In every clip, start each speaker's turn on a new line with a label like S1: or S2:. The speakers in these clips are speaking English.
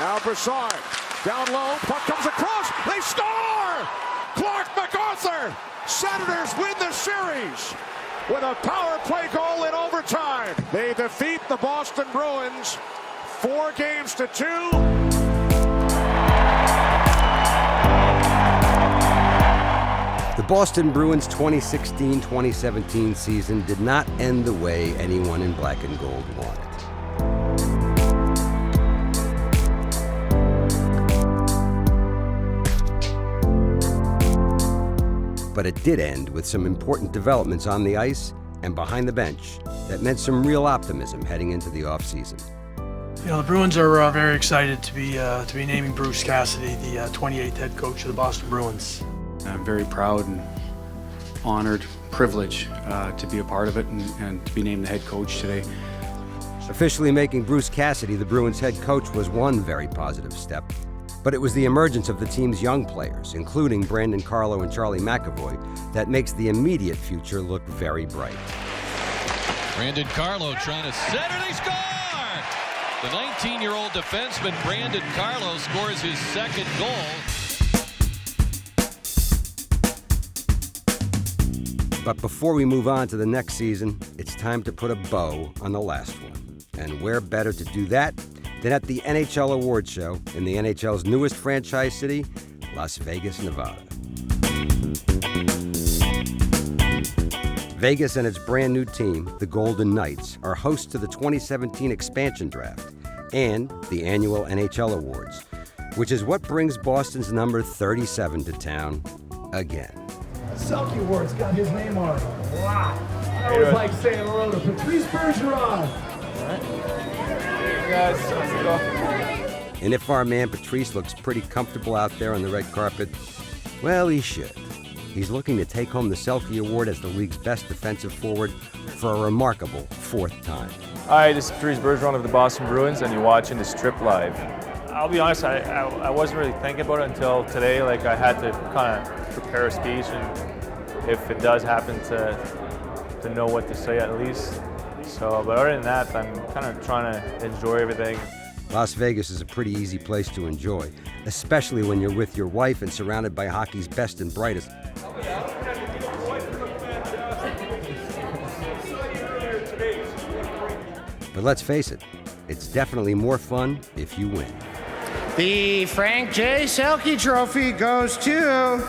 S1: Now Brassard, down low, puck comes across, they score! Clark MacArthur! Senators win the series with a power play goal in overtime. They defeat the Boston Bruins 4-2.
S2: The Boston Bruins 2016-2017 season did not end the way anyone in black and gold wanted. But it did end with some important developments on the ice and behind the bench that meant some real optimism heading into the offseason.
S3: You know, the Bruins are very excited to be naming Bruce Cassidy the 28th head coach of the Boston Bruins.
S4: I'm very proud and honored, privileged to be a part of it and to be named the head coach today.
S2: Officially making Bruce Cassidy the Bruins head coach was one very positive step, but it was the emergence of the team's young players, including Brandon Carlo and Charlie McAvoy, that makes the immediate future look very bright.
S5: Brandon Carlo trying to center, they score! The 19-year-old defenseman Brandon Carlo scores his second goal.
S2: But before we move on to the next season, it's time to put a bow on the last one. And where better to do that than at the NHL Awards Show in the NHL's newest franchise city, Las Vegas, Nevada. Vegas and its brand new team, the Golden Knights, are hosts to the 2017 expansion draft and the annual NHL Awards, which is what brings Boston's number 37 to town again.
S6: Selke Award's got his name on it. Wow. That was like saying hello to Patrice Bergeron.
S2: And if our man Patrice looks pretty comfortable out there on the red carpet, well, he should. He's looking to take home the Selke Award as the league's best defensive forward for a remarkable fourth time.
S7: Hi, this is Patrice Bergeron of the Boston Bruins, and you're watching this Trip Live. I'll be honest, I wasn't really thinking about it until today. Like, I had to kind of prepare a speech, and if it does happen to know what to say at least. So, but other than that, I'm kind of trying to enjoy everything.
S2: Las Vegas is a pretty easy place to enjoy, especially when you're with your wife and surrounded by hockey's best and brightest. But let's face it, it's definitely more fun if you win.
S8: The Frank J. Selke Trophy goes to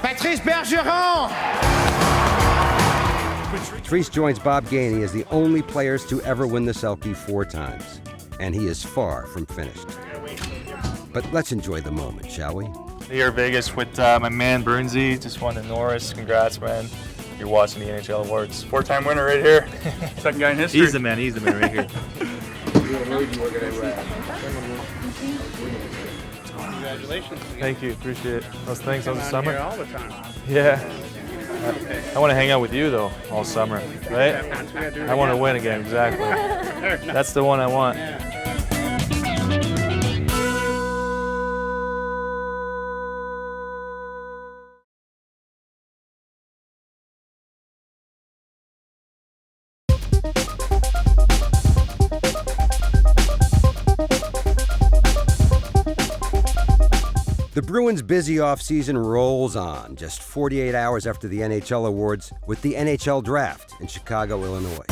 S8: Patrice Bergeron.
S2: Patrice joins Bob Gainey as the only players to ever win the Selke 4 times, and he is far from finished. But let's enjoy the moment, shall we?
S7: Here in Vegas with my man Burnsy, just won the Norris. Congrats, man. You're watching the NHL Awards. 4-time winner right here.
S4: Second guy in history.
S7: He's the man right here.
S4: Congratulations.
S7: Thank you, appreciate it. Those things on the summer.
S4: Here all the time.
S7: Yeah. I want to hang out with you though all summer, right? I want to win again, exactly. That's the one I want.
S2: The Bruins' busy offseason rolls on just 48 hours after the NHL Awards with the NHL Draft in Chicago, Illinois.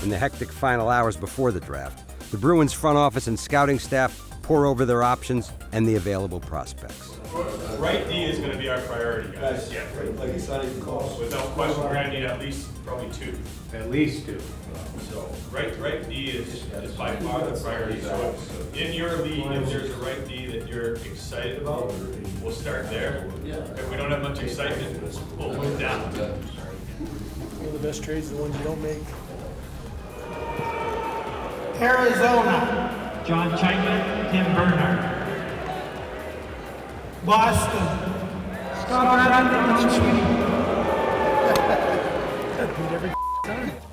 S2: In the hectic final hours before the draft, the Bruins' front office and scouting staff pour over their options and the available prospects.
S9: Right D is going to be our priority, guys. Yeah,
S6: Like he's not even close.
S9: without question, we're going to need at least probably 2.
S4: At least 2.
S9: So right D is by far the priority. So in your league, if there's a right D that you're excited about, we'll start there. If we don't have much excitement, we'll move down.
S3: One of the best trades are the ones you don't make.
S10: Arizona, John Chapman, Tim Bernhardt. Boston, Scott Anderson, Sweeney.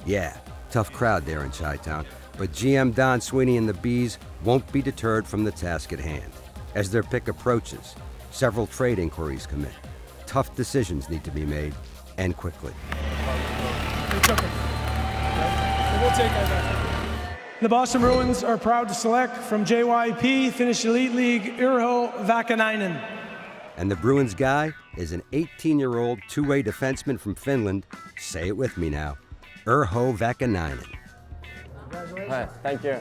S2: Yeah, tough crowd there in Chi-Town, but GM Don Sweeney and the Bees won't be deterred from the task at hand. As their pick approaches, several trade inquiries come in. Tough decisions need to be made, and quickly.
S6: The Boston Bruins are proud to select from JYP Finnish Elite League Urho Vakanainen.
S2: And the Bruins guy is an 18-year-old two-way defenseman from Finland. Say it with me now, Urho Vakanainen.
S11: Hi, thank you.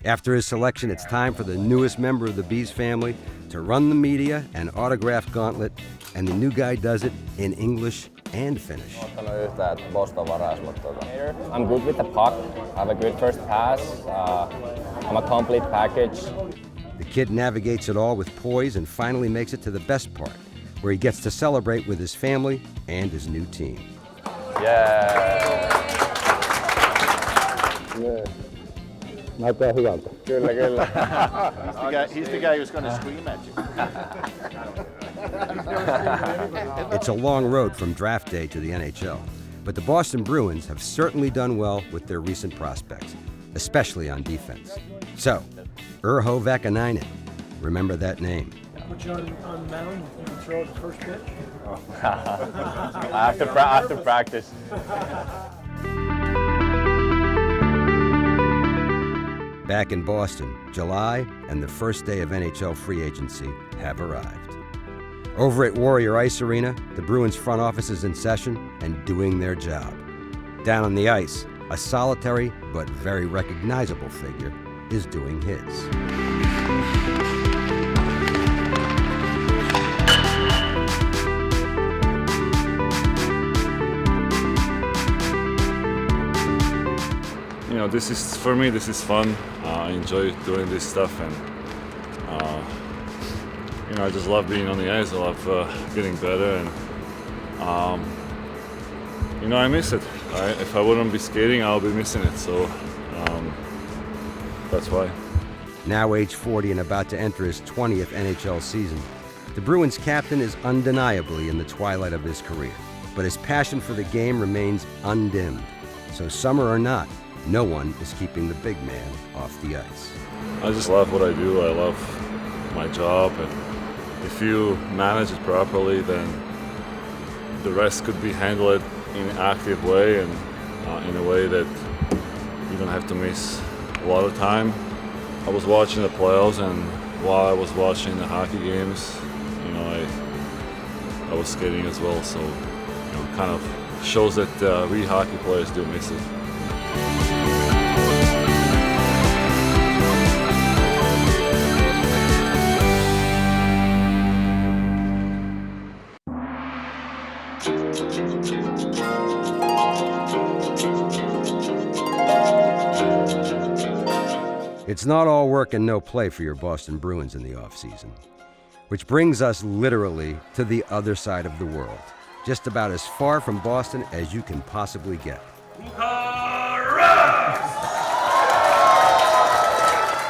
S2: After his selection, it's time for the newest member of the Bees family to run the media and autograph gauntlet, and the new guy does it in English and Finnish.
S11: I'm good with the puck. I have a good first pass. I'm a complete package.
S2: The kid navigates it all with poise and finally makes it to the best part, where he gets to celebrate with his family and his new team.
S11: Yeah.
S12: Näyttää hyvältä.
S11: Kyllä, kyllä.
S12: He's the guy who's going to scream at you.
S2: It's a long road from draft day to the NHL, but the Boston Bruins have certainly done well with their recent prospects, especially on defense. So, Urho Vakanainen, remember that name.
S6: Put you on the mound, you can throw the first pitch.
S11: I have to practice.
S2: Back in Boston, July and the first day of NHL free agency have arrived. Over at Warrior Ice Arena, the Bruins front office is in session and doing their job. Down on the ice, a solitary but very recognizable figure is doing his.
S13: You know, this is, for me, this is fun. I enjoy doing this stuff, and you know, I just love being on the ice. I love getting better, and you know, I miss it. If I wouldn't be skating, I'll be missing it. So that's why.
S2: Now age 40 and about to enter his 20th NHL season, the Bruins captain is undeniably in the twilight of his career, but his passion for the game remains undimmed. So summer or not, no one is keeping the big man off the ice.
S13: I just love what I do. I love my job, and if you manage it properly, then the rest could be handled in an active way and in a way that you don't have to miss a lot of time. I was watching the playoffs, and while I was watching the hockey games, you know, I was skating as well. So, you know, kind of shows that we hockey players do miss it.
S2: It's not all work and no play for your Boston Bruins in the offseason. Which brings us literally to the other side of the world, just about as far from Boston as you can possibly get.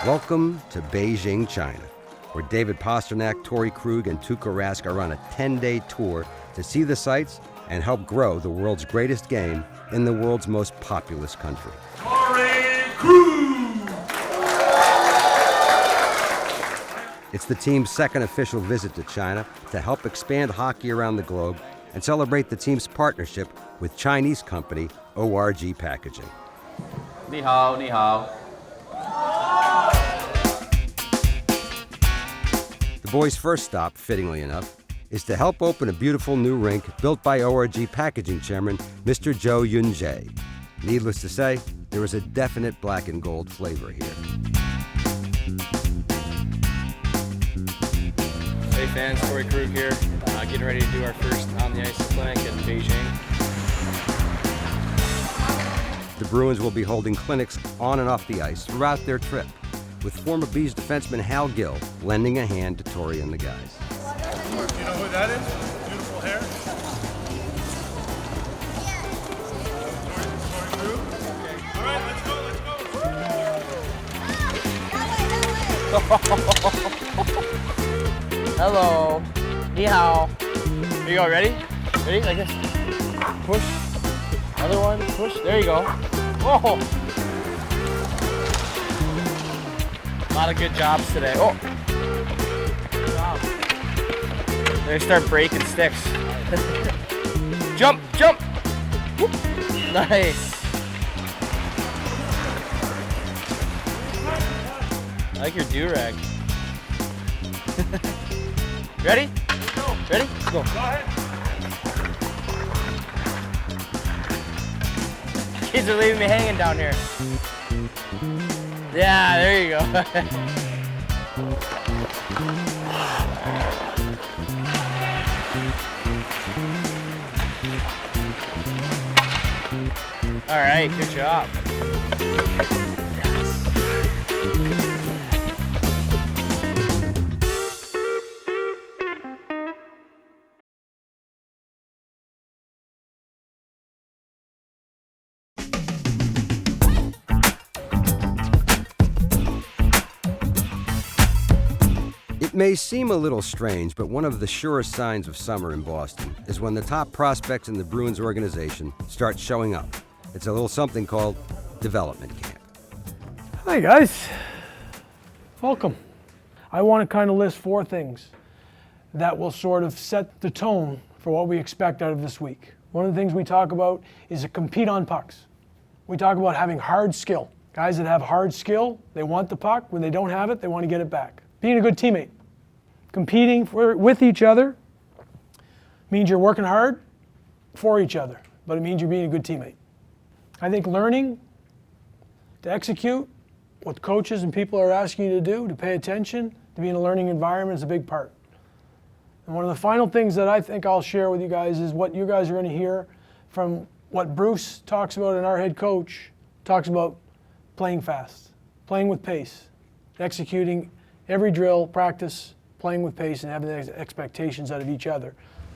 S2: Welcome to Beijing, China, where David Pastrnak, Torrey Krug, and Tuukka Rask are on a 10-day tour to see the sights and help grow the world's greatest game in the world's most populous country.
S10: Torrey Krug!
S2: It's the team's second official visit to China to help expand hockey around the globe and celebrate the team's partnership with Chinese company ORG Packaging.
S11: Ni hao, ni hao.
S2: The boys' first stop, fittingly enough, is to help open a beautiful new rink built by ORG Packaging chairman Mr. Zhou Yunjie. Needless to say, there is a definite black and gold flavor here.
S14: Hey fans, Torrey Krug here, getting ready to do our first on the ice clinic in Beijing.
S2: The Bruins will be holding clinics on and off the ice throughout their trip, with former Bees defenseman Hal Gill lending a hand to Torrey and the guys.
S15: You know who that is? Beautiful hair. Torrey Krug. All right, let's go.
S14: Hello. Ni hao. Here you go, ready? Ready? Like this. Push. Other one, push. There you go. Oh! A lot of good jobs today. Oh! Good job. They start breaking sticks. Jump, jump! Whoop. Nice. I like your do-rag. Ready?
S15: Go.
S14: Ready? Go.
S15: Go ahead.
S14: Kids are leaving me hanging down here. Yeah, there you go. All right, good job.
S2: It may seem a little strange, but one of the surest signs of summer in Boston is when the top prospects in the Bruins organization start showing up. It's a little something called development camp.
S3: Hi guys, welcome. I want to kind of list 4 things that will sort of set the tone for what we expect out of this week. One of the things we talk about is to compete on pucks. We talk about having hard skill. Guys that have hard skill, they want the puck. When they don't have it, they want to get it back. Being a good teammate. Competing with each other means you're working hard for each other, but it means you're being a good teammate. I think learning to execute what coaches and people are asking you to do, to pay attention, to be in a learning environment is a big part. And one of the final things that I think I'll share with you guys is what you guys are going to hear from what Bruce talks about and our head coach talks about: playing fast, playing with pace, executing every drill, practice, playing with pace, and having the expectations out of each other.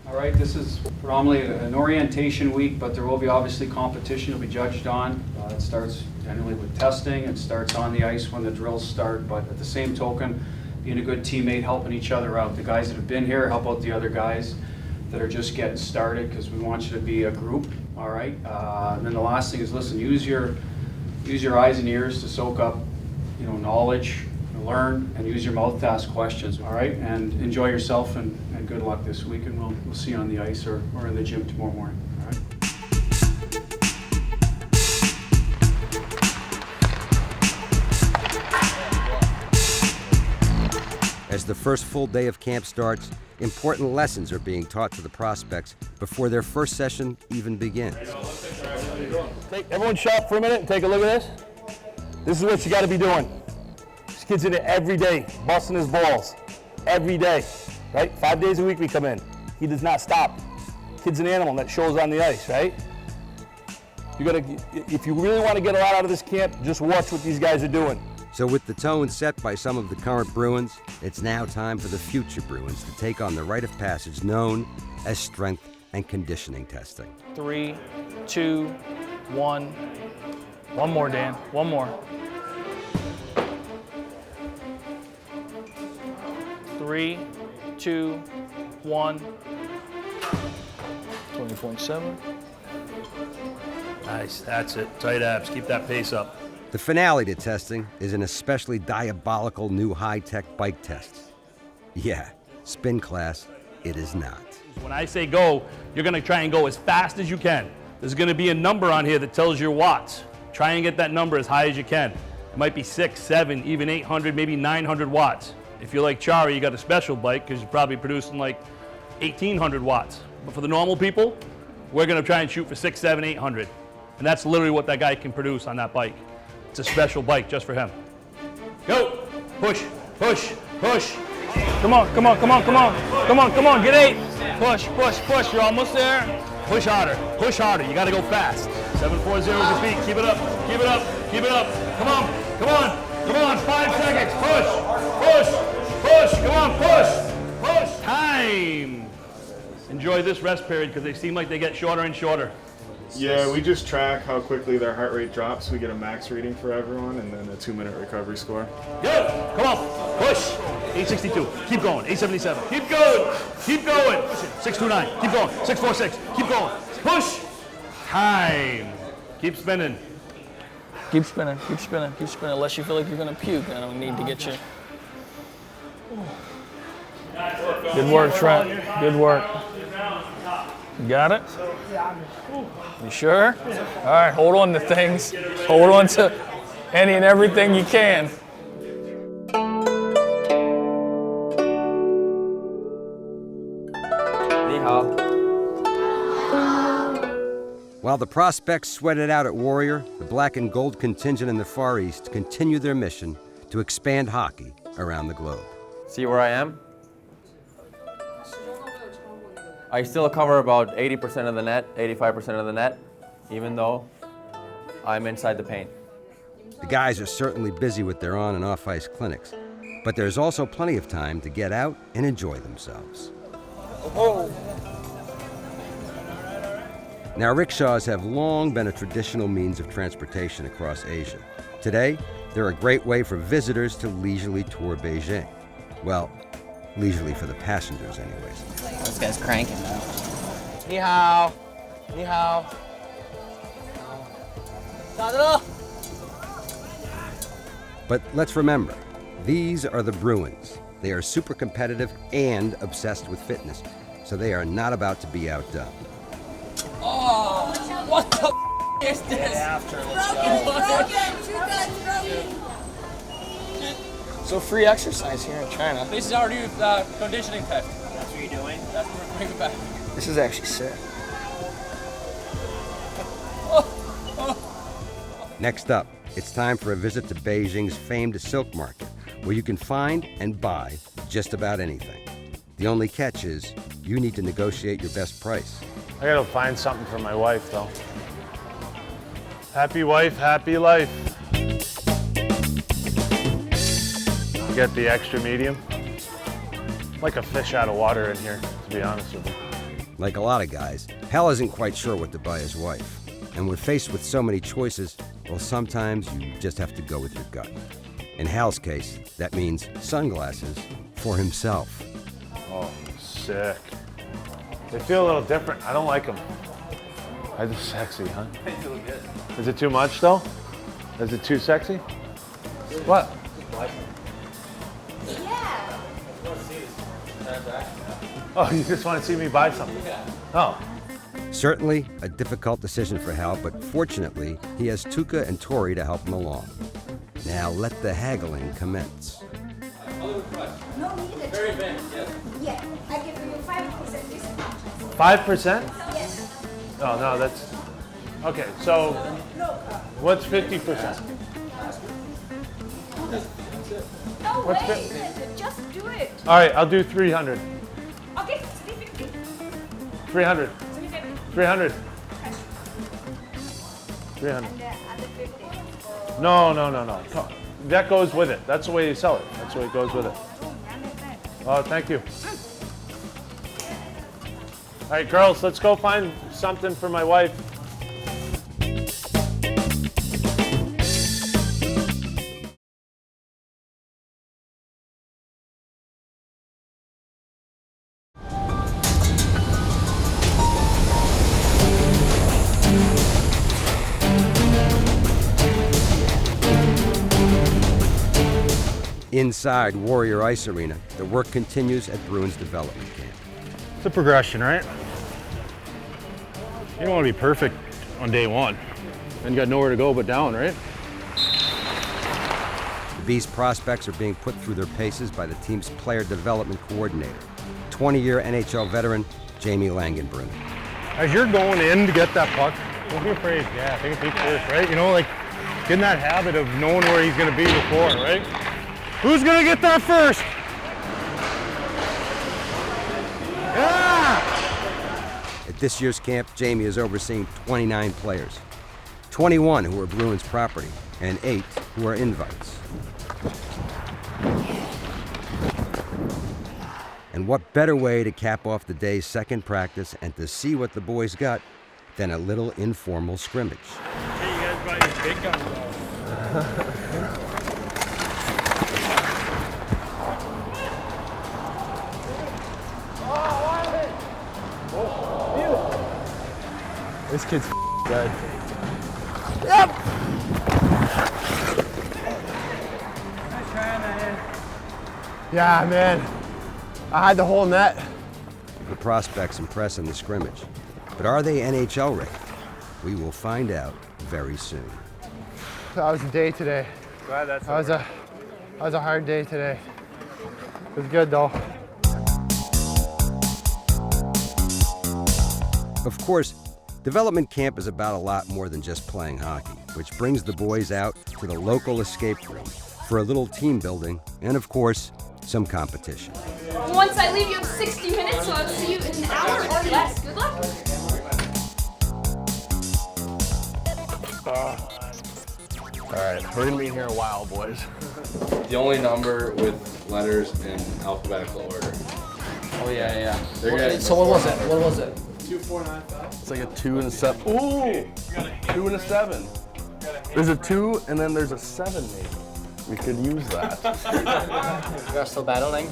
S4: All right, this is predominantly an orientation week, but there will be obviously competition to be judged on. It starts generally with testing. It starts on the ice when the drills start, but at the same token, being a good teammate, helping each other out. The guys that have been here help out the other guys that are just getting started, because we want you to be a group, all right? And then the last thing is, listen, use your eyes and ears to soak up, knowledge, learn, and use your mouth to ask questions, all right? And enjoy yourself, and good luck this week, and we'll see you on the ice or in the gym tomorrow morning, all right?
S2: As the first full day of camp starts, important lessons are being taught to the prospects before their first session even begins.
S16: Everyone shut for a minute and take a look at this. This is what you got to be doing. This kid's in it every day, busting his balls, every day, right? 5 days a week we come in. He does not stop. Kid's an animal that shows on the ice, right? If you really want to get a lot out of this camp, just watch what these guys are doing.
S2: So with the tone set by some of the current Bruins, it's now time for the future Bruins to take on the rite of passage known as strength and conditioning testing.
S17: 3, 2, 1. One more, Dan. One more. 3, 2, 1. 20.7.
S16: Nice, that's it. Tight abs, keep that pace up.
S2: The finale to testing is an especially diabolical new high-tech bike test. Yeah, spin class, it is not.
S16: When I say go, you're gonna try and go as fast as you can. There's gonna be a number on here that tells your watts. Try and get that number as high as you can. It might be 6, 7, even 800, maybe 900 watts. If you're like Chari, you got a special bike because you're probably producing like 1,800 watts. But for the normal people, we're gonna try and shoot for 6, 7, 800. And that's literally what that guy can produce on that bike. It's a special bike just for him. Go! Push, push, push. Come on, come on, come on, come on. Come on, come on, get 8. Push, push, push, you're almost there. Push harder, you gotta go fast. 740 is your feet, keep it up, keep it up, keep it up. Come on, come on, come on, 5 seconds, push, push, push, come on, push, push. Time! Enjoy this rest period because they seem like they get shorter and shorter.
S18: Yeah, we just track how quickly their heart rate drops. We get a max reading for everyone and then a 2-minute recovery score.
S16: Good, come on, push. 862, keep going, 877, keep going, keep going. 629, keep going, 646, keep going. Push, time. Keep spinning.
S17: Keep spinning, keep spinning, keep spinning. Unless you feel like you're gonna puke, I don't need to get you. Good work, Trent, good work. You got it? You sure? All right, hold on to things. Hold on to any and everything you can.
S14: Hal.
S2: While the prospects sweat it out at Warrior, the black and gold contingent in the Far East continue their mission to expand hockey around the globe.
S14: See where I am? I still cover about 80% of the net, 85% of the net, even though I'm inside the paint.
S2: The guys are certainly busy with their on and off ice clinics, but there's also plenty of time to get out and enjoy themselves.
S14: Oh.
S2: Now, rickshaws have long been a traditional means of transportation across Asia. Today, they're a great way for visitors to leisurely tour Beijing. Well, leisurely for the passengers, anyways.
S14: This guy's cranking now. Ni hao. Ni hao.
S2: But let's remember, these are the Bruins. They are super competitive and obsessed with fitness, so they are not about to be outdone.
S15: Oh, what the is this?
S14: Get after, let's
S15: go.
S14: So free exercise here in China.
S15: This is our new conditioning test. That's what you're doing? That's what we're bringing back.
S14: This is actually sick.
S2: Next up, it's time for a visit to Beijing's famed silk market, where you can find and buy just about anything. The only catch is you need to negotiate your best price.
S7: I gotta find something for my wife, though. Happy wife, happy life. Get the extra medium. Like a fish out of water in here, to be honest with you.
S2: Like a lot of guys, Hal isn't quite sure what to buy his wife. And when faced with so many choices, well, sometimes you just have to go with your gut. In Hal's case, that means sunglasses for himself.
S7: Oh, sick. They feel a little different. I don't like them. They're just sexy, huh?
S14: They feel good.
S7: Is it too much, though? Is it too sexy? What?
S15: Yeah.
S7: Oh, you just want to see me buy something? Oh.
S2: Certainly a difficult decision for Hal, but fortunately, he has Tuca and Tori to help him along. Now let the haggling commence.
S15: No need. Very advanced, yes. Yeah, I give you 5% discount.
S7: 5%?
S15: Yes.
S7: Oh, no, that's... Okay, so what's 50%?
S15: No
S7: What's
S15: way. Just do it.
S7: All right, I'll do 300.
S15: Okay, 350.
S7: 300.
S15: 350.
S7: 300. 300.
S15: And the other 50.
S7: No. That goes with it. That's the way you sell it. That's the way it goes with it. Oh, thank you. All right, girls, let's go find something for my wife.
S2: Inside Warrior Ice Arena, the work continues at Bruins development camp.
S17: It's a progression, right? You don't want to be perfect on day one. Then you got nowhere to go but down, right?
S2: The Bees prospects are being put through their paces by the team's player development coordinator, 20-year NHL veteran Jamie Langenbrunner.
S17: As you're going in to get that puck, don't be afraid. Yeah, take a peek first, right? You know, like, get in that habit of knowing where he's going to be before, right? Who's going to get that first? Yeah!
S2: At this year's camp, Jamie is overseeing 29 players, 21 who are Bruins property, and 8 who are invites. And what better way to cap off the day's second practice and to see what the boys got than a little informal scrimmage.
S17: Hey, you guys brought your big guns out. This kid's dead.
S15: Yep.
S19: Yeah, man. I had the whole net.
S2: The prospects impress in the scrimmage. But are they NHL ready? We will find out very soon.
S19: That was a day today.
S7: Glad that's
S19: that was a hard day today. It was good though.
S2: Of course, development camp is about a lot more than just playing hockey, which brings the boys out to the local escape room for a little team building and, of course, some competition.
S20: Once I leave, you have 60 minutes, so I'll see you in an hour or less. Good luck.
S19: All right, we're gonna be here a while, boys.
S21: The only number with letters in alphabetical order.
S14: Oh yeah.
S19: So what was it? What was it?
S21: 2495.
S19: It's like a 2 and a 7. Ooh! 2 and a 7. There's a 2 and then there's a 7 maybe. We could use that.
S14: We are still battling.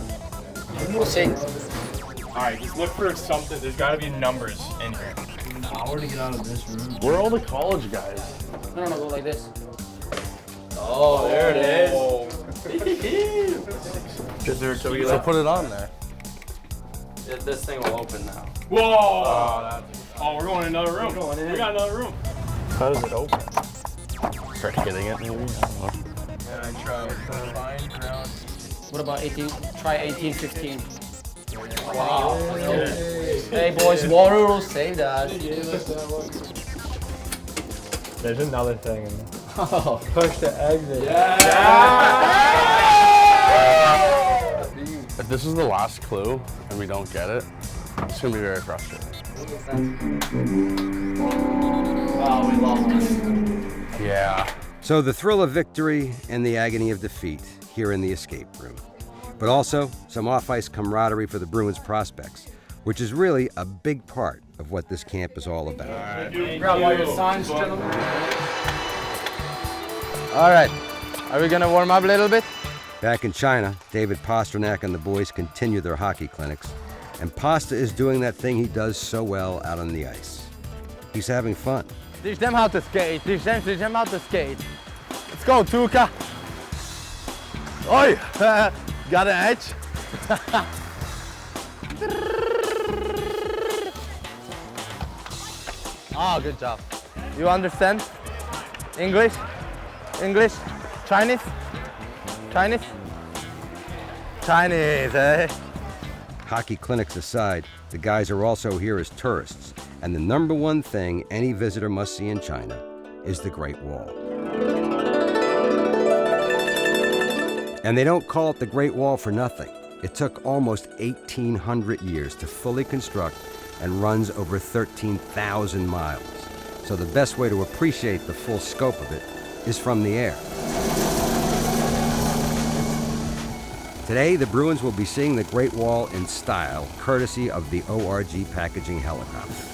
S14: We'll see.
S7: All right, just look for something. There's got to be numbers in here.
S19: Where to get out of this room? We're all the college guys.
S14: No, go like this.
S21: Oh, there it is.
S19: So put it on there.
S21: This thing will open now.
S7: Whoa! Oh, we're going in another room. We got another room.
S19: How does it open? Start hitting it maybe? I don't know.
S7: Yeah, I try. Find ground.
S14: What about 18? Try 1815. Wow. Hey boys, water will save that.
S7: There's another thing in there.
S14: Oh.
S7: Push the exit.
S19: If this is the last clue and we don't get it, it's gonna be very frustrating.
S14: Wow, we lost.
S19: Yeah.
S2: So the thrill of victory and the agony of defeat here in the escape room. But also some off-ice camaraderie for the Bruins prospects, which is really a big part of what this camp is all about.
S14: Grab all your signs, gentlemen.
S19: All right, are we gonna warm up a little bit?
S2: Back in China, David Pastrnak and the boys continue their hockey clinics, and Pasta is doing that thing he does so well out on the ice. He's having fun.
S19: Teach them how to skate. Teach them how to skate. Let's go, Tuka. Oi! Got an edge? Oh, good job. You understand? English? English? Chinese? Chinese? Chinese, eh?
S2: Hockey clinics aside, the guys are also here as tourists, and the number one thing any visitor must see in China is the Great Wall. And they don't call it the Great Wall for nothing. It took almost 1,800 years to fully construct and runs over 13,000 miles. So the best way to appreciate the full scope of it is from the air. Today, the Bruins will be seeing the Great Wall in style, courtesy of the ORG packaging helicopters.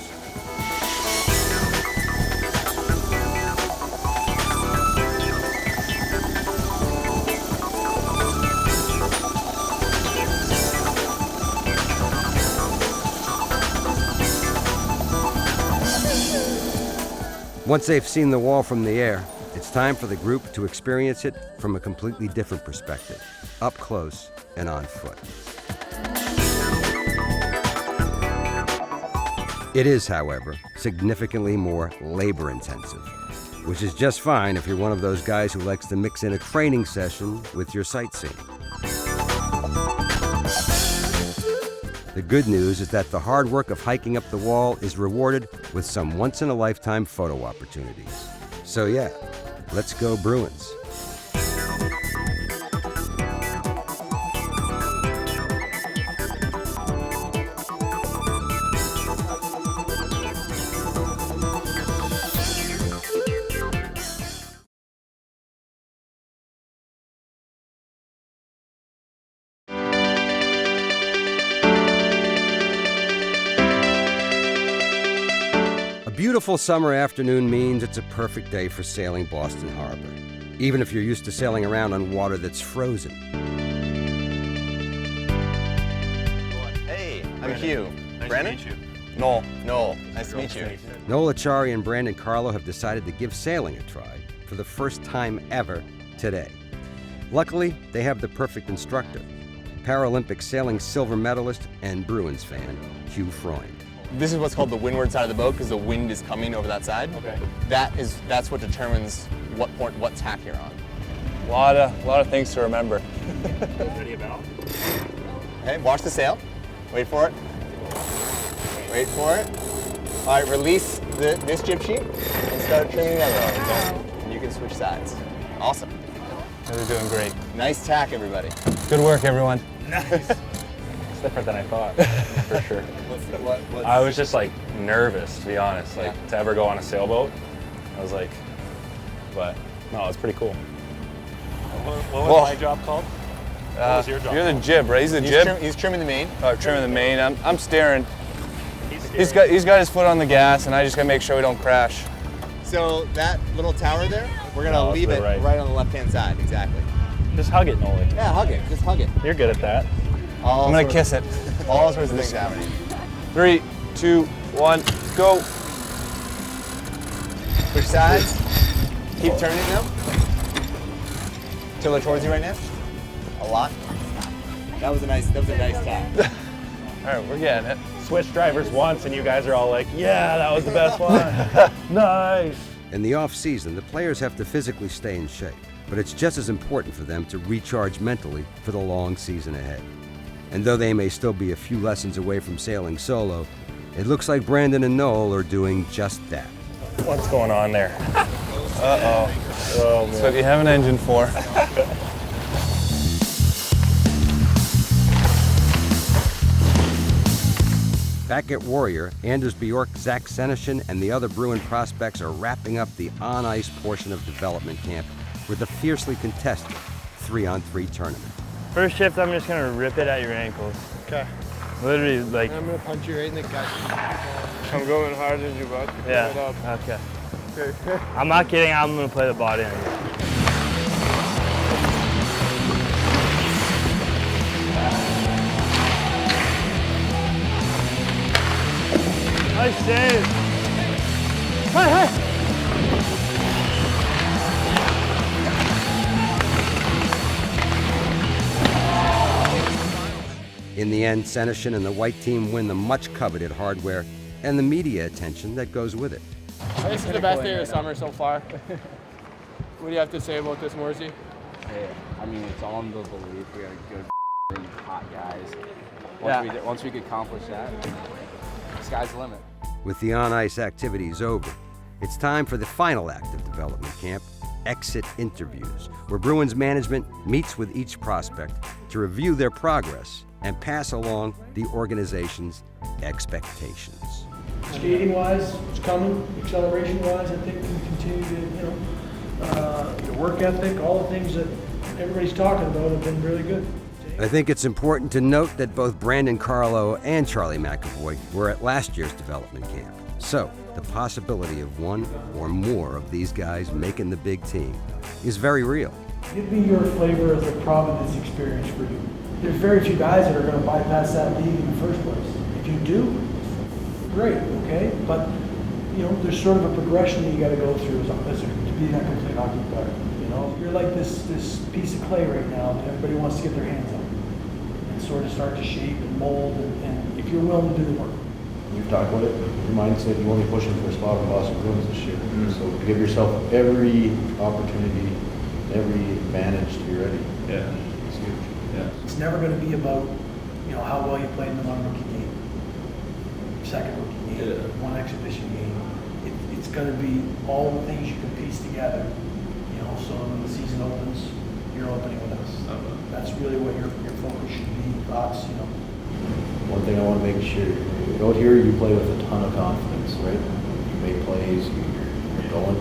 S2: Once they've seen the wall from the air, it's time for the group to experience it from a completely different perspective, up close and on foot. It is, however, significantly more labor-intensive, which is just fine if you're one of those guys who likes to mix in a training session with your sightseeing. The good news is that the hard work of hiking up the wall is rewarded with some once-in-a-lifetime photo opportunities. So yeah, let's go Bruins. A beautiful summer afternoon means it's a perfect day for sailing Boston Harbor, even if you're used to sailing around on water that's frozen.
S19: Hey, I'm Hugh. Brandon?
S21: Nice to meet you.
S19: Noel. Nice to meet you.
S2: Noel Achari and Brandon Carlo have decided to give sailing a try for the first time ever today. Luckily, they have the perfect instructor, Paralympic sailing silver medalist and Bruins fan, Hugh Freund.
S22: This is what's called the windward side of the boat because the wind is coming over that side.
S7: Okay.
S22: That's what determines what tack you're on.
S19: A lot of things to remember.
S7: Ready about?
S22: Okay, watch the sail. Wait for it. Wait for it. All right, release this jib sheet and start trimming the other one, okay? And you can switch sides. Awesome.
S1: They're doing great.
S22: Nice tack, everybody.
S1: Good work, everyone.
S22: Nice.
S1: It's different than I thought, for sure. I was just like nervous, to be honest, like to ever go on a sailboat. I was like, but no, it's pretty cool.
S7: What was my job called? What was your job?
S22: You're the jib, right? He's the jib. He's trimming the main.
S1: Oh, trimming the main. I'm steering. He's got his foot on the gas, and I just gotta make sure we don't crash.
S22: So that little tower there, we're gonna leave it right on the left-hand side, exactly.
S1: Just hug it, Noli.
S22: Yeah, hug it. Just hug it.
S1: You're good at that.
S22: I'm
S1: gonna kiss it.
S22: All sorts of things happening.
S1: 3, 2, 1, go.
S22: Switch sides. Keep turning them. Till they're towards you right now. A lot. That was a nice tap.
S1: All right, we're getting it. Switched drivers once, and you guys are all like, yeah, that was the best one. Nice.
S2: In the off-season, the players have to physically stay in shape, but it's just as important for them to recharge mentally for the long season ahead. And though they may still be a few lessons away from sailing solo, it looks like Brandon and Noel are doing just that.
S1: What's going on there? Uh-oh. Oh, man. So if you have an engine for.
S2: Back at Warrior, Anders Bjork, Zach Senyshyn, and the other Bruin prospects are wrapping up the on-ice portion of development camp with a fiercely contested 3-on-3 tournament.
S5: First shift, I'm just gonna rip it at your ankles.
S17: Okay.
S5: Literally, like.
S17: I'm gonna punch you right in the gut. I'm going hard as you bud.
S5: Yeah. Okay. Okay. I'm not kidding. I'm gonna play the body on you. Nice save. Hey.
S2: In the end, Senyshyn and the white team win the much-coveted hardware and the media attention that goes with it.
S17: This is the best day of the summer so far. What do you have to say about this, Morsey?
S21: Hey, I mean, it's all in the belief. We got good, hot guys. Once we could accomplish that, sky's the limit.
S2: With the on-ice activities over, it's time for the final act of development camp, exit interviews, where Bruins management meets with each prospect to review their progress and pass along the organization's expectations.
S3: Skating-wise, it's coming. Acceleration-wise, I think we continue to, your work ethic, all the things that everybody's talking about have been really good.
S2: I think it's important to note that both Brandon Carlo and Charlie McAvoy were at last year's development camp. So, the possibility of one or more of these guys making the big team is very real.
S3: Give me your flavor of the Providence experience for you. There's very few guys that are going to bypass that league in the first place. If you do, great, okay? But, there's sort of a progression that you got to go through to be that complete hockey player. You're like this piece of clay right now that everybody wants to get their hands on and sort of start to shape and mold, and if you're willing to do the work.
S23: You've talked about it, your mindset, you want to be pushing for a spot in Boston Bruins this year. So give yourself every opportunity, every advantage to be ready.
S21: Yeah.
S23: It's huge.
S21: Yeah.
S3: It's never going to be about, how well you played in the one rookie game, second rookie game, one exhibition game. It's going to be all the things you can piece together. So when the season opens, you're opening with us. That's really what your focus should be. Thoughts,
S23: One thing I want to make sure, out here you play with a ton of confidence, right? You make plays, you're going,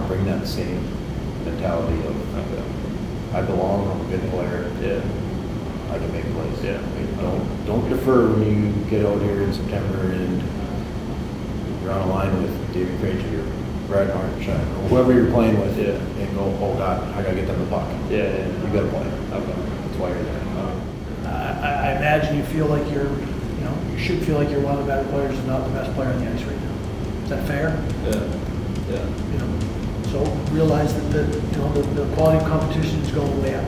S23: bring that same mentality of, I belong, I'm a good player, I can make plays. Don't defer when you get out here in September and you're on a line with David Krejci or Brad March, or whoever you're playing with, and go, oh God, I gotta get them the puck. You gotta play. That's why you're there.
S3: I imagine you feel like you should feel like you're one of the better players and not the best player on the ice right now. Is that fair?
S21: Yeah.
S3: So realize that the quality of competition is going way up.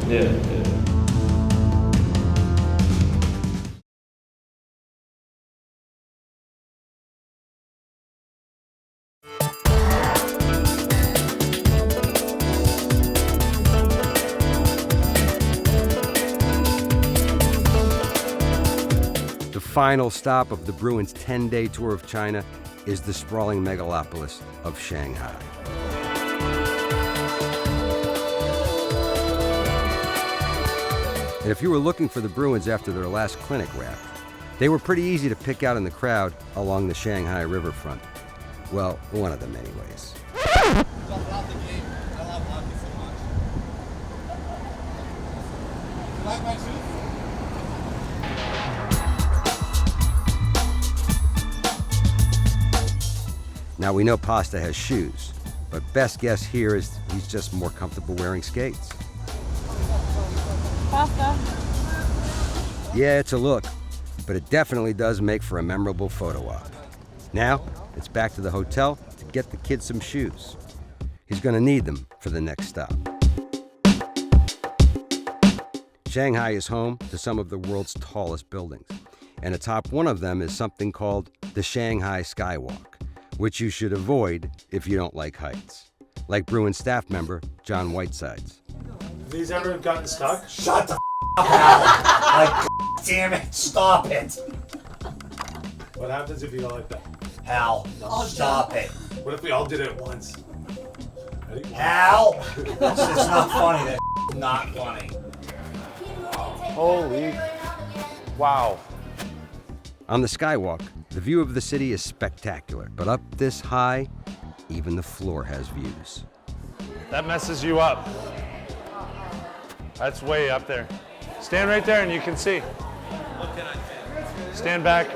S2: The final stop of the Bruins' 10-day tour of China is the sprawling megalopolis of Shanghai. And if you were looking for the Bruins after their last clinic wrap, they were pretty easy to pick out in the crowd along the Shanghai riverfront. Well, one of them anyways. Now we know Pasta has shoes, but best guess here is he's just more comfortable wearing skates.
S8: Pasta.
S2: Yeah, it's a look, but it definitely does make for a memorable photo op. Now, it's back to the hotel to get the kid some shoes. He's gonna need them for the next stop. Shanghai is home to some of the world's tallest buildings, and atop one of them is something called the Shanghai Skywalk, which you should avoid if you don't like heights, like Bruins staff member John Whitesides.
S17: Have these ever gotten stuck?
S9: Shut the up, Al. Like, damn it, stop it.
S17: What happens if you don't like that?
S9: Al, stop it.
S17: What if we all did it at once?
S9: Al! It's not funny, that's not funny.
S17: Holy, wow.
S2: On the skywalk, the view of the city is spectacular, but up this high, even the floor has views.
S17: That messes you up. That's way up there. Stand right there and you can see. Stand back,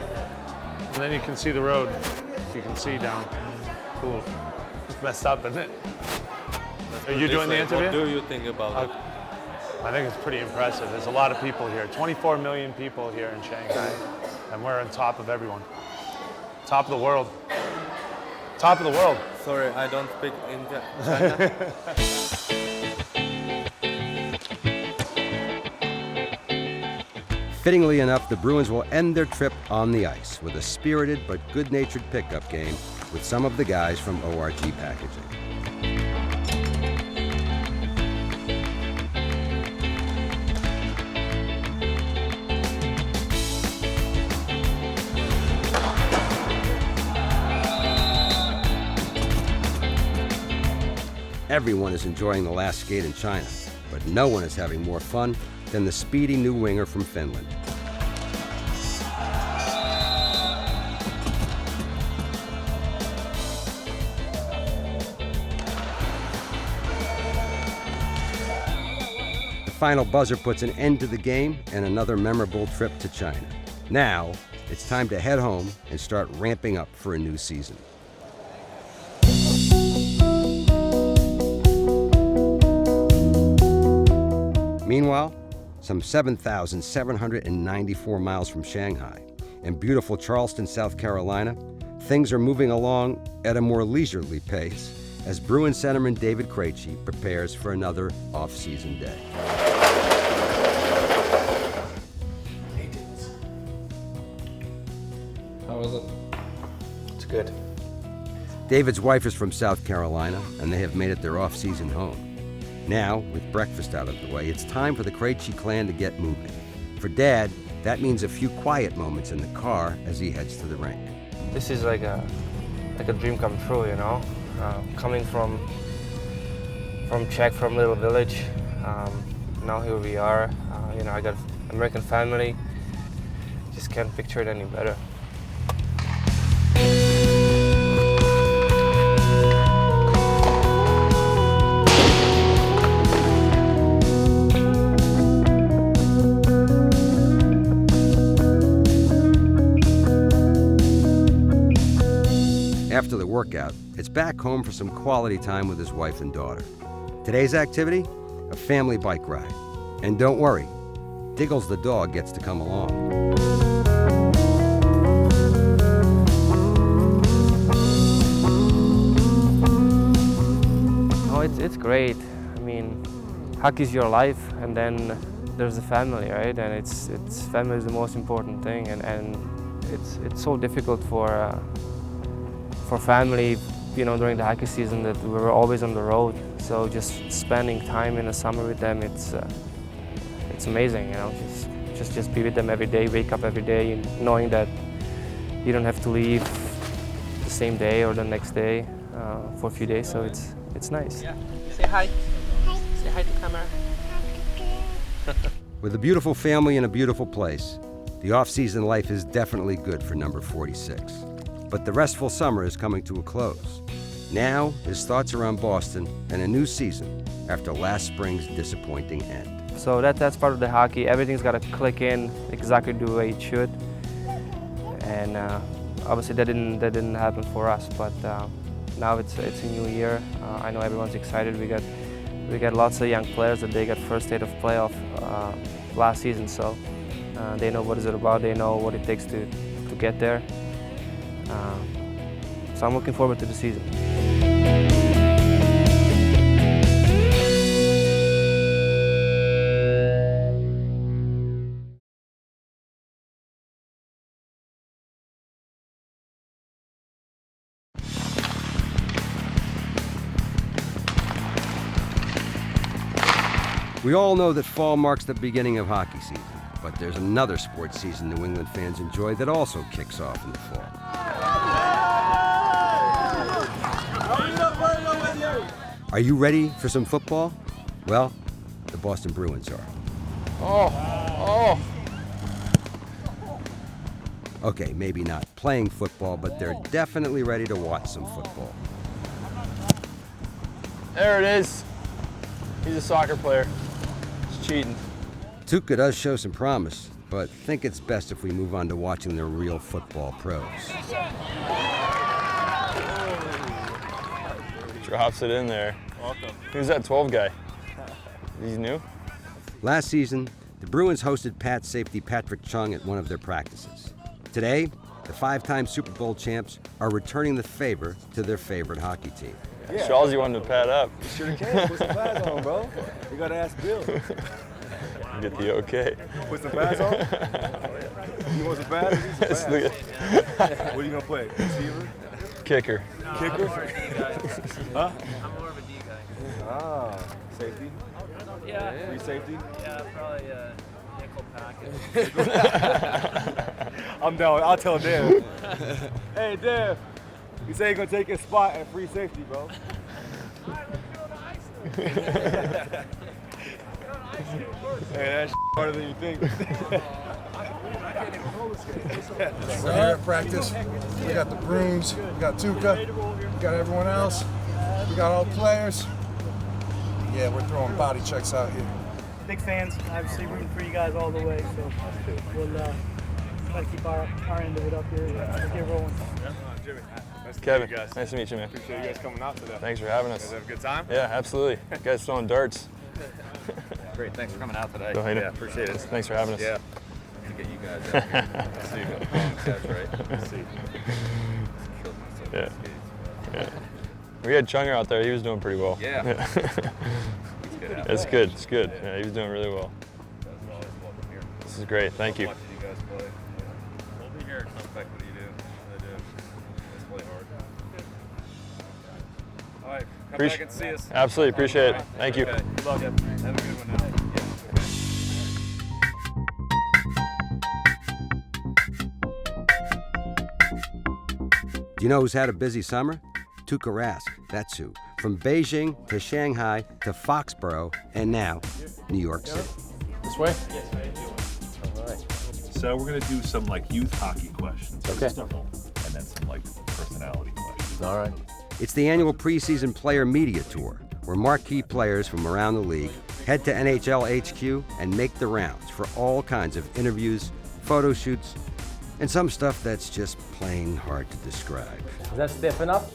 S17: and then you can see the road. You can see down. Cool. It's messed up, isn't it? Are you doing the interview?
S12: What do you think about it?
S17: I think it's pretty impressive. There's a lot of people here. 24 million people here in Shanghai, and we're on top of everyone. Top of the world. Top of the world.
S12: Sorry, I don't speak in China.
S2: Fittingly enough, the Bruins will end their trip on the ice with a spirited but good-natured pickup game with some of the guys from ORG Packaging. Everyone is enjoying the last skate in China, but no one is having more fun than the speedy new winger from Finland. The final buzzer puts an end to the game and another memorable trip to China. Now, it's time to head home and start ramping up for a new season. Meanwhile, some 7,794 miles from Shanghai, in beautiful Charleston, South Carolina, things are moving along at a more leisurely pace as Bruins centerman David Krejci prepares for another off-season day.
S21: How was it?
S9: It's good.
S2: David's wife is from South Carolina, and they have made it their off-season home. Now, with breakfast out of the way, it's time for the Krejci clan to get moving. For Dad, that means a few quiet moments in the car as he heads to the rink.
S24: This is like a dream come true, you know. Coming from Czech, from little village, now here we are. You know, I got American family. Just can't picture it any better.
S2: After the workout, it's back home for some quality time with his wife and daughter. Today's activity? A family bike ride. And don't worry, Diggles the dog gets to come along.
S24: Oh, it's great. I mean, hockey's your life, and then there's the family, right? And it's family is the most important thing, and it's so difficult for family, you know, during the hockey season that we were always on the road. So just spending time in the summer with them, it's amazing, you know. Just be with them every day, wake up every day, knowing that you don't have to leave the same day or the next day for a few days, so it's nice.
S14: Yeah. Say hi. Hi. Say hi to camera.
S2: With a beautiful family and a beautiful place, the off-season life is definitely good for number 46. But the restful summer is coming to a close. Now, his thoughts are on Boston and a new season after last spring's disappointing end.
S24: So that's part of the hockey. Everything's got to click in exactly the way it should. And obviously that didn't happen for us, but now it's a new year. I know everyone's excited. We got lots of young players that they got first state of playoff last season, so they know what it's about. They know what it takes to get there. So I'm looking forward to the season.
S2: We all know that fall marks the beginning of hockey season, but there's another sports season New England fans enjoy that also kicks off in the fall. Are you ready for some football? Well, the Boston Bruins are.
S14: Oh.
S2: Okay, maybe not playing football, but they're definitely ready to watch some football.
S14: There it is. He's a soccer player. He's cheating.
S2: Tuukka does show some promise, but think it's best if we move on to watching the real football pros.
S6: Drops it in there. Welcome. Who's that 12 guy? He's new?
S2: Last season, the Bruins hosted Pats safety Patrick Chung at one of their practices. Today, the 5-time Super Bowl champs are returning the favor to their favorite hockey team.
S6: Yeah. Shawsy wanted to pad up.
S8: Sure can. Put some pads on, bro. You gotta ask Bill.
S6: Get the okay.
S8: Put some pads on? You want some pads? Some pads. What are you gonna play? Receiver?
S6: Kicker.
S8: Kicker? Huh?
S14: I'm more of a D guy.
S8: Ah, safety?
S14: Yeah.
S8: Free safety?
S14: Yeah, probably nickel package.
S8: I'm down. I'll tell Dev. Hey, Dev. You say you're gonna take his spot at free safety, bro. Hey, that's harder than you think.
S10: We're here at practice. We got the Bruins, we got Tuukka, we got everyone else, we got all the players. Yeah, we're throwing body checks out here.
S13: Big fans, obviously rooting for you guys all the way, so we'll try to keep our end of it up here. Let's get rolling.
S8: Jimmy, nice to
S6: Kevin,
S8: meet you guys.
S6: nice to meet you, man.
S8: Appreciate you guys coming out today.
S6: Thanks for having us.
S8: You guys have a good time?
S6: Yeah, absolutely. You guys throwing darts.
S25: Great, thanks for coming out today.
S6: Go ahead.
S25: Yeah, appreciate it.
S6: Thanks for having us.
S25: Yeah. To get you guys out here. See you catch, right? See. Killed myself.
S6: Yeah. Yeah. We had Chunger out there. He was doing pretty well.
S25: Yeah.
S6: It's good. It's good. Yeah, he was doing really well. This is great. Thank you.
S25: Watching you guys play. We'll be here. Respect what you do. They do. Let's play hard. All right. Come back and see us.
S6: Absolutely. Appreciate it. Thank you.
S25: Okay. Good luck. Have a good one now.
S2: Do you know who's had a busy summer? Tuukka Rask, that's who. From Beijing to Shanghai to Foxborough and now New York City.
S17: This way?
S26: All right. So we're gonna do some like youth hockey questions.
S2: Okay.
S26: And then some like personality questions.
S2: All right. It's the annual preseason player media tour, where marquee players from around the league head to NHL HQ and make the rounds for all kinds of interviews, photo shoots, and some stuff that's just plain hard to describe.
S27: Is that stiff enough?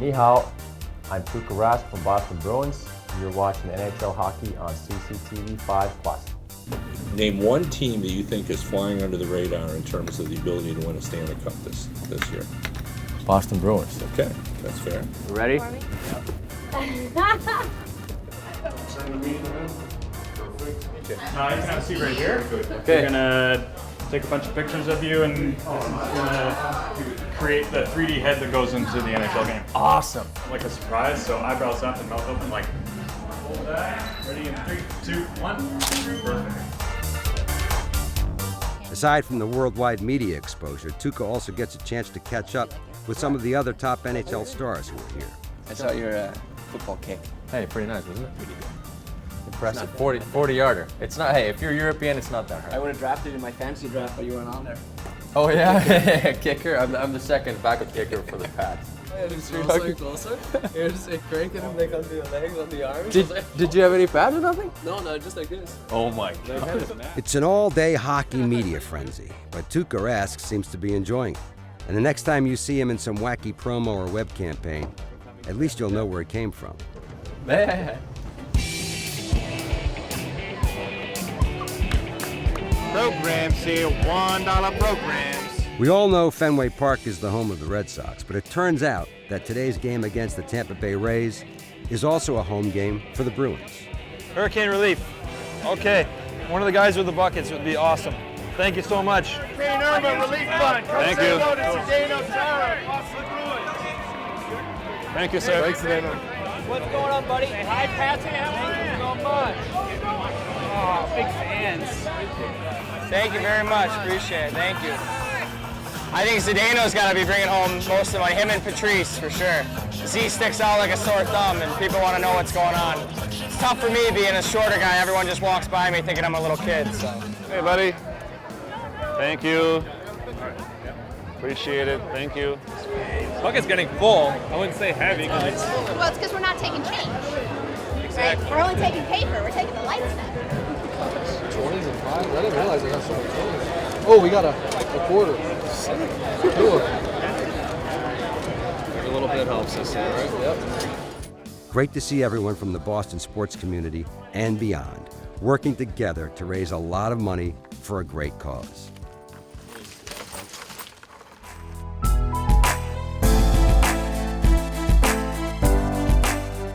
S27: Ni hao, I'm Tuukka Rask from Boston Bruins. You're watching NHL hockey on CCTV 5+.
S28: Name one team that you think is flying under the radar in terms of the ability to win a Stanley Cup this year.
S27: Boston Bruins.
S28: Okay, that's fair.
S27: You ready?
S29: You can have a seat right here.
S27: Okay.
S29: We're gonna take a bunch of pictures of you, and this is gonna create the 3D head that goes into the NHL game.
S27: Awesome.
S29: Like a surprise. So eyebrows up and mouth open, like hold that. Ready in 3, 2, 1. Perfect.
S2: Aside from the worldwide media exposure, Tuukka also gets a chance to catch up with some of the other top NHL stars who are here.
S21: I saw your football kick.
S27: Hey, pretty nice, wasn't it? Impressive. 40-yarder. It's not, hey, if you're European, it's not that hard.
S21: I would have drafted in my fantasy draft, but you weren't on there.
S27: Oh, yeah? Kicker? I'm the second backup kicker for the Pats.
S21: Closer. You're just cranking him like on the legs, on the arms.
S27: Did you have any pads or nothing?
S21: No, just like this.
S27: Oh my God.
S2: It's an all-day hockey media frenzy, but Tuukka Rask seems to be enjoying it. And the next time you see him in some wacky promo or web campaign, at least you'll know where it came from.
S4: Programs here, $1 programs.
S2: We all know Fenway Park is the home of the Red Sox, but it turns out that today's game against the Tampa Bay Rays is also a home game for the Bruins.
S6: Hurricane relief. Okay, one of the guys with the buckets would be awesome. Thank you so much.
S4: Hurricane Irma Relief Fund.
S6: Thank you.
S4: Thank you, sir.
S6: Thanks, Dana.
S14: What's going on, buddy? Hey, hi, Patsy. How are you? So much. Oh, big fans. Thank you very much. Appreciate it. Thank you. I think Zdeno's got to be bringing home most of the money. Him and Patrice, for sure. Z sticks out like a sore thumb, and people want to know what's going on. It's tough for me being a shorter guy. Everyone just walks by me thinking I'm a little kid. So.
S6: Hey, buddy. Thank you. Appreciate it. Thank you.
S29: Bucket's getting full. I wouldn't say heavy.
S7: Well, it's because we're not taking change.
S29: Exactly.
S7: Right? We're only taking paper. We're taking the lights now.
S10: 20s and 5s? I didn't realize I got so many 20s. Oh, we got a quarter. Two of them.
S21: A little bit helps us here, right?
S10: Yep.
S2: Great to see everyone from the Boston sports community and beyond working together to raise a lot of money for a great cause.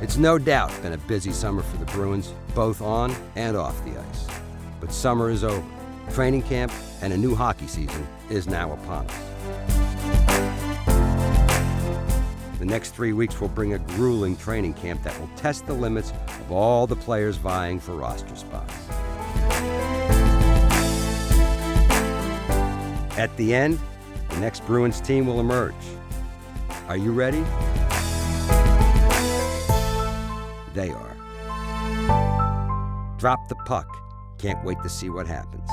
S2: It's no doubt been a busy summer for the Bruins, both on and off the ice. But summer is over. Training camp and a new hockey season is now upon us. The next 3 weeks will bring a grueling training camp that will test the limits of all the players vying for roster spots. At the end, the next Bruins team will emerge. Are you ready? They are. Drop the puck. Can't wait to see what happens.